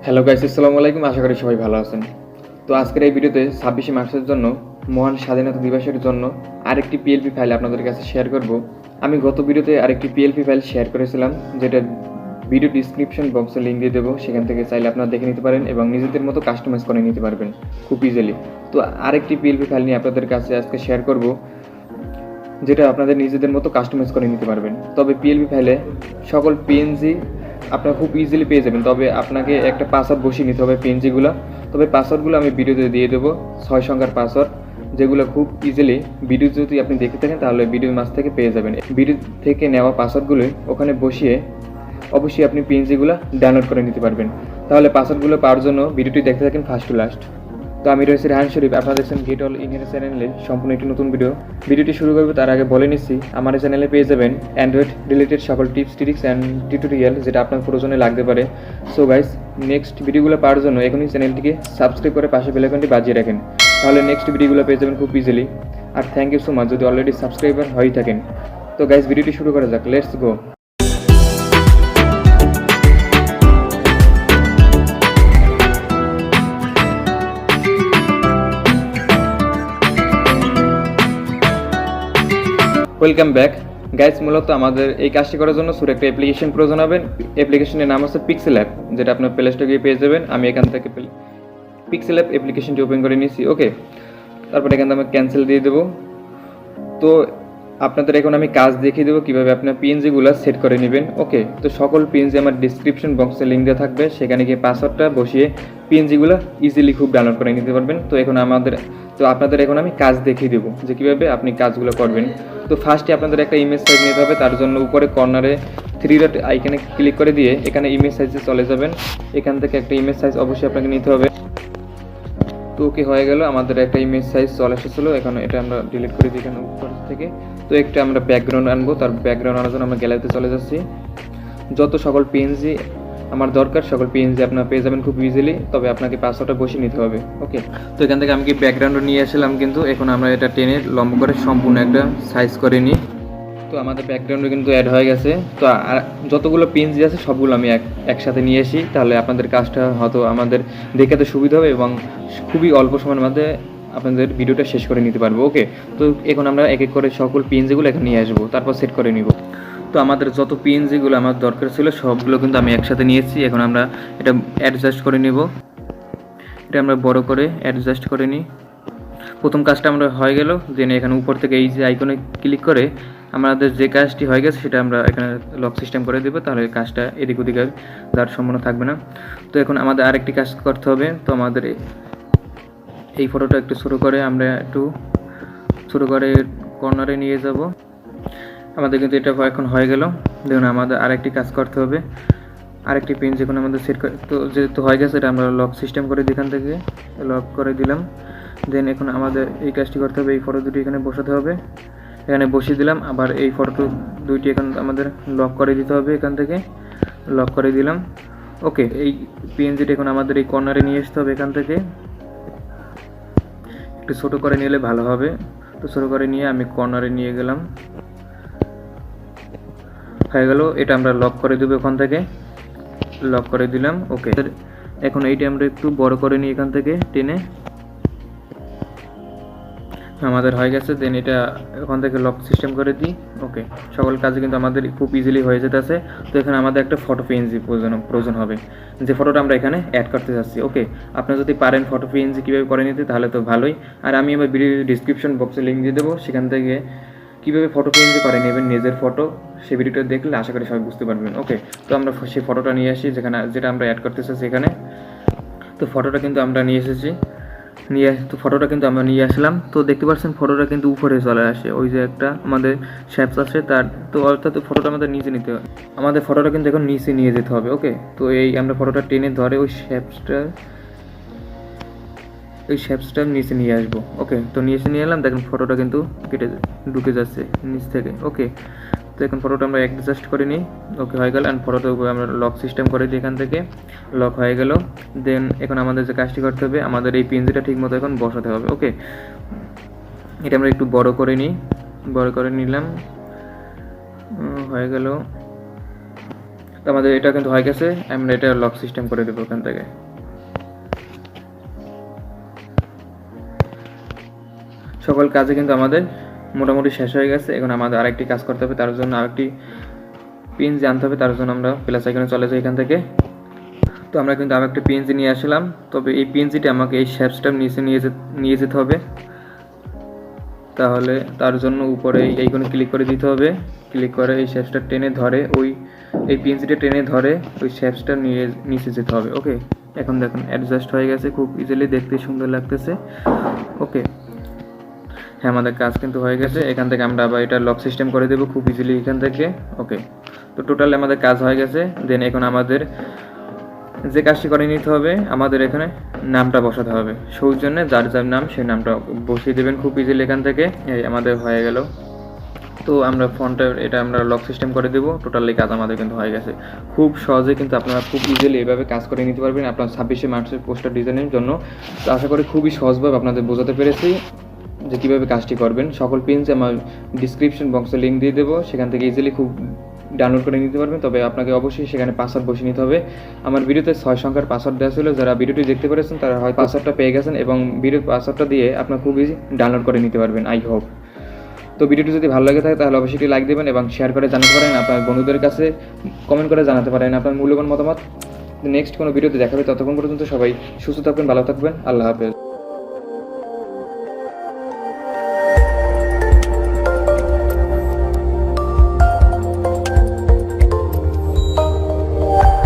Hello guys, আসসালামু আলাইকুম। আশা করি সবাই ভালো আছেন। তো আজকের এই ভিডিওতে 26শে মার্চের জন্য মহান স্বাধীনতা দিবসের জন্য আরেকটি পিএলপি ফাইল আপনাদের কাছে শেয়ার করব। আমি গত ভিডিওতে আরেকটি পিএলপি ফাইল শেয়ার করেছিলাম, যেটা ভিডিও ডিসক্রিপশন বক্সে লিঙ্ক দিয়ে দেবো। সেখান থেকে চাইলে আপনারা দেখে নিতে পারেন এবং নিজেদের মতো কাস্টমাইজ করে নিতে পারবেন খুব ইজিলি। তো আরেকটি পিএলপি ফাইল নিয়ে আপনাদের কাছে আজকে শেয়ার করব, যেটা আপনাদের নিজেদের মতো কাস্টমাইজ করে নিতে পারবেন। তবে পিএলপি ফাইলে সকল পিএনজি আপনারা খুব ইজিলি পেয়ে যাবেন। তবে আপনাকে একটা পাসওয়ার্ড বসিয়ে নিতে হবে পিএনজিগুলো। তবে পাসওয়ার্ডগুলো আমি ভিডিওতে দিয়ে দেবো, 6 সংখ্যার পাসওয়ার্ড, যেগুলো খুব ইজিলি ভিডিও যদি আপনি দেখে থাকেন তাহলে ভিডিওর মাঝ থেকে পেয়ে যাবেন। ভিডিও থেকে নেওয়া পাসওয়ার্ডগুলো ওখানে বসিয়ে অবশ্যই আপনি পিএনজিগুলো ডাউনলোড করে নিতে পারবেন। তাহলে পাসওয়ার্ডগুলো পাওয়ার জন্য ভিডিওটি দেখতে থাকেন ফার্স্ট টু লাস্ট। তো আমি রয়েছি রাহান শরীফ, আপনারা দেখছেন গেট অল ইন্ডিয়ান চ্যানেলে সম্পূর্ণ একটি নতুন ভিডিওটি শুরু করবে তার আগে বলে নিচ্ছি, আমার চ্যানেলে পেয়ে যাবেন অ্যান্ড্রয়েড রিলেটেড সকল টিপস ট্রিক্স অ্যান্ড টিউটোরিয়াল, যেটা আপনার প্রয়োজনে লাগতে পারে। সো গাইস, নেক্সট ভিডিওগুলো পাওয়ার জন্য এখনই চ্যানেলটিকে সাবস্ক্রাইব করে পাশে বেল আইকনটি বাজিয়ে রাখেন, তাহলে নেক্সট ভিডিওগুলো পেয়ে যাবেন খুব ইজিলি। আর থ্যাংক ইউ সো মাচ যদি অলরেডি সাবস্ক্রাইবার হয়ে থাকেন। তো গাইস, ভিডিওটি শুরু করা যাক, let's go. Welcome back guys. মূলত আমাদের এই কাজটি করার জন্য শুরু একটা অ্যাপ্লিকেশন প্রয়োজন হবে। অ্যাপ্লিকেশনের নাম হচ্ছে pixellab, যেটা আপনার প্লে স্টোরে গিয়ে পেয়ে যাবেন। আমি এখান থেকে pixellab অ্যাপ্লিকেশনটি ওপেন করে নিয়েছি। ওকে, তারপরে এখান থেকে আমি ক্যান্সেল দিয়ে দেবো। তো আপনাদের এখন আমি কাজ দেখিয়ে দেবো কীভাবে আপনার পিএনজিগুলো সেট করে নেবেন। ওকে, তো সকল পিএনজি আমার ডিসক্রিপশন বক্সে লিঙ্ক দেওয়া থাকবে, সেখানে গিয়ে পাসওয়ার্ডটা বসিয়ে পিএনজিগুলো ইজিলি খুব ডাউনলোড করে নিতে পারবেন। তো আপনাদের এখন আমি কাজ দেখিয়ে দেবো যে কীভাবে আপনি কাজগুলো করবেন। তো ফার্স্টে আপনাদের একটা ইমেজ সাইজ নিতে হবে। তার জন্য উপরে কর্নারে 3 ডট আইকনে ক্লিক করে দিয়ে এখানে ইমেজ সাইজে চলে যাবেন। এখান থেকে একটা ইমেজ সাইজ অবশ্যই আপনাকে নিতে হবে। তো ওকে, হয়ে গেল, আমাদের একটা ইমেজ সাইজ চলে এসেছিলো। এখন এটা আমরা ডিলিট করে দিই এখানে উপর থেকে। তো একটা আমরা ব্যাকগ্রাউন্ড আনবো, তার ব্যাকগ্রাউন্ড আনার জন্য আমরা গ্যালারিতে চলে যাচ্ছি। যত সকল পিএনজি আমার দরকার সকল পিএনজি আপনারা পেয়ে যাবেন খুব ইজিলি, তবে আপনাকে পাসওয়ার্ডটা বসিয়ে নিতে হবে। ওকে, তো এখান থেকে আমি কি ব্যাকগ্রাউন্ড নিয়ে আসলাম, কিন্তু এখন আমরা এটা টেনে লম্বা করে সম্পূর্ণ একটা সাইজ করে নিই। তো আমাদের ব্যাকগ্রাউন্ডে কিন্তু অ্যাড হয়ে গেছে। তো আর যতগুলো পিএনজি আছে সবগুলো আমি একসাথে নিয়ে আসি, তাহলে আপনাদের কাজটা হয়তো আমাদের দেখাতে সুবিধা হবে এবং খুবই অল্প সময়ের মধ্যে আপনাদের ভিডিওটা শেষ করে নিতে পারবো। ওকে, তো এখন আমরা এক এক করে সকল পিএনজিগুলো এখানে নিয়ে আসবো, তারপর সেট করে নিব। তো আমাদের যত পিএনজিগুলো আমার দরকার ছিল সবগুলো কিন্তু আমি একসাথে নিয়েছি। এখন আমরা এটা অ্যাডজাস্ট করে নিব। এটা আমরা বড় করে অ্যাডজাস্ট করে নিই। প্রথম কাজটা আমরা হয়ে গেল। দেন এখানে উপর থেকে এই যে আইকনে ক্লিক করে আমাদের যে কাজটি হয়ে গেছে সেটা আমরা এখানে লক সিস্টেম করে দেবো, তাহলে কাজটা এদিক ওদিক যাওয়ার সম্ভাবনা থাকবে না। তো এখন আমাদের আরেকটি কাজ করতে হবে। তো আমাদের এই ফটোটা একটু ছোটো করে আমরা একটু ছোটো করে কর্নারে নিয়ে যাব। আমাদের কিন্তু এটা এখন হয়ে গেল। দেখুন, আমাদের আরেকটি কাজ করতে হবে। আরেকটি পেন যেখানে আমাদের সেট করে, তো যেহেতু হয়ে গেছে এটা আমরা লক সিস্টেম করে এখান থেকে লক করে দিলাম। দেন এখন আমাদের এই কাজটি করতে হবে, এই ফটো দুটি এখানে বসাতে হবে। এখানে বসিয়ে দিলাম। আবার এই ফটো দুইটি এখন আমাদের লক করে দিতে হবে, এখান থেকে লক করে দিলাম। ওকে, এই পিএনজিটা এখন আমাদের এই কর্নারে নিয়ে আসতে হবে। এখান থেকে একটু ছোটো করে নিলে ভালো হবে। তো ছোটো করে নিয়ে আমি কর্নারে নিয়ে গেলাম, হয়ে গেল। এটা আমরা লক করে দেবো, ওখান থেকে লক করে দিলাম। ওকে, এখন এইটা আমরা একটু বড় করে নিই এখান থেকে টেনে, আমাদের হয়ে গেছে। দেন এটা ওখান থেকে লক সিস্টেম করে দিই। ওকে, সকল কাজে কিন্তু আমাদের খুব ইজিলি হয়ে যেতেছে। তো এখানে আমাদের একটা ফটো পিএনজি প্রয়োজন হবে, যে ফটোটা আমরা এখানে অ্যাড করতে যাচ্ছি। ওকে, আপনারা যদি পারেন ফটো পিএনজি কীভাবে করে নিতে তাহলে তো ভালোই। আর আমি আমার ভিডিও ডিসক্রিপশন বক্সে লিঙ্ক দিয়ে দেবো, সেখান থেকে কীভাবে ফটো পিএনজি করে নেবেন নিজের ফটো, সেই ভিডিওটা দেখলে আশা করি সবাই বুঝতে পারবেন। ওকে, তো আমরা সেই ফটোটা নিয়ে আসি যেটা আমরা অ্যাড করতে চাচ্ছি এখানে। তো ফটোটা কিন্তু আমরা নিয়ে এসেছি, ফটোটা কিন্তু আমরা নিয়ে আসলাম। তো দেখতে পাচ্ছেন ফটোটা কিন্তু উপরে চলে আসে, ওই যে একটা আমাদের শেপস আছে তার। তো অর্থাৎ ফটোটা আমাদের নিচে নিতে হবে, আমাদের ফটোটা কিন্তু এখন নিচে নিয়ে যেতে হবে। ওকে, তো এই আমরা ফটোটা টেনে ধরে ওই শেপসটা নিচে নিয়ে আসবো। ওকে, তো নিচে নিয়ে এলাম। দেখেন ফটোটা কিন্তু ঢুকে যাচ্ছে নিচ থেকে। ওকে, তো এখন ফটোটা আমরা অ্যাডজাস্ট করে নিই। ওকে, হয়ে গেল। অ্যান্ড ফটোটা আমরা লক সিস্টেম করে দিই, এখান থেকে লক হয়ে গেল। দেন এখন আমাদের যে কাজটি করতে হবে, আমাদের এই পিএনজিটা ঠিক মতো এখন বসাতে হবে। ওকে, এটা আমরা একটু বড় করে নিই, বড় করে নিলাম, হয়ে গেল। তো আমাদের এটা কিন্তু হয়ে গেছে, আমরা এটা লক সিস্টেম করে দেবো ওখান থেকে। সকল কাজে কিন্তু আমাদের মোটামুটি শেষ হয়ে গেছে। এখন আমাদের আরেকটি কাজ করতে হবে, তার জন্য আরেকটি পিএনজি আনতে হবে। তার জন্য আমরা প্লাস আইকনে চলে যাই এখান থেকে। তো আমরা কিন্তু আরেকটি পিএনজি নিয়ে আসলাম, তবে এই পিএনজিটা আমাকে এই শেপসটা নিচে নিয়ে যেতে হবে। তাহলে তার জন্য উপরে এইখানে ক্লিক করে দিতে হবে, ক্লিক করে এই শেপসটা টেনে ধরে এই পিএনজিটা টেনে ধরে ওই শেপসটা নিচে যেতে হবে। ওকে, এখন দেখুন অ্যাডজাস্ট হয়ে গেছে, খুব ইজিলি, দেখতে সুন্দর লাগতেছে। ওকে, হ্যাঁ আমাদের কাজ কিন্তু হয়ে গেছে। এখান থেকে আমরা আবার এটা লক সিস্টেম করে দেবো খুব ইজিলি এখান থেকে। ওকে, তো টোটালি আমাদের কাজ হয়ে গেছে। দেন এখন আমাদের যে কাজটি করে নিতে হবে, আমাদের এখানে নামটা বসাতে হবে। সৌজন্যে যার যার নাম সেই নামটা বসিয়ে দেবেন খুব ইজিলি এখান থেকে। এই আমাদের হয়ে গেল। তো আমরা ফোনটা এটা আমরা লক সিস্টেম করে দেবো। টোটালি কাজ আমাদের কিন্তু হয়ে গেছে। খুব সহজে কিন্তু আপনারা খুব ইজিলি এভাবে কাজ করে নিতে পারবেন আপনার 26শে মার্চের পোস্টার ডিজাইনের জন্য। তো আশা করি খুবই সহজভাবে আপনাদের বোঝাতে পেরেছি যে কীভাবে কাজটি করবেন। সকল পিনস আমার ডিসক্রিপশন বক্সে লিঙ্ক দিয়ে দেবো, সেখান থেকে ইজিলি খুব ডাউনলোড করে নিতে পারবেন। তবে আপনাকে অবশ্যই সেখানে পাসওয়ার্ড বসিয়ে নিতে হবে। আমার ভিডিওতে 6 সংখ্যার পাসওয়ার্ড দেওয়া ছিল, যারা ভিডিওটি দেখতে পেরেছেন তারা হয় পাসওয়ার্ডটা পেয়ে গেছেন এবং ভিডিওর পাসওয়ার্ডটা দিয়ে আপনার খুব ইজি ডাউনলোড করে নিতে পারবেন, আই হোপ। তো ভিডিওটি যদি ভালো লাগে থাকে তাহলে অবশ্যই লাইক দেবেন এবং শেয়ার করে জানাতে পারেন, আপনার বন্ধুদের কাছে কমেন্ট করে জানাতে পারেন আপনার মূল্যবান মতামত। নেক্সট কোনো ভিডিওতে দেখাবে, ততক্ষণ পর্যন্ত সবাই সুস্থ থাকবেন, ভালো থাকবেন, আল্লাহ হাফেজ।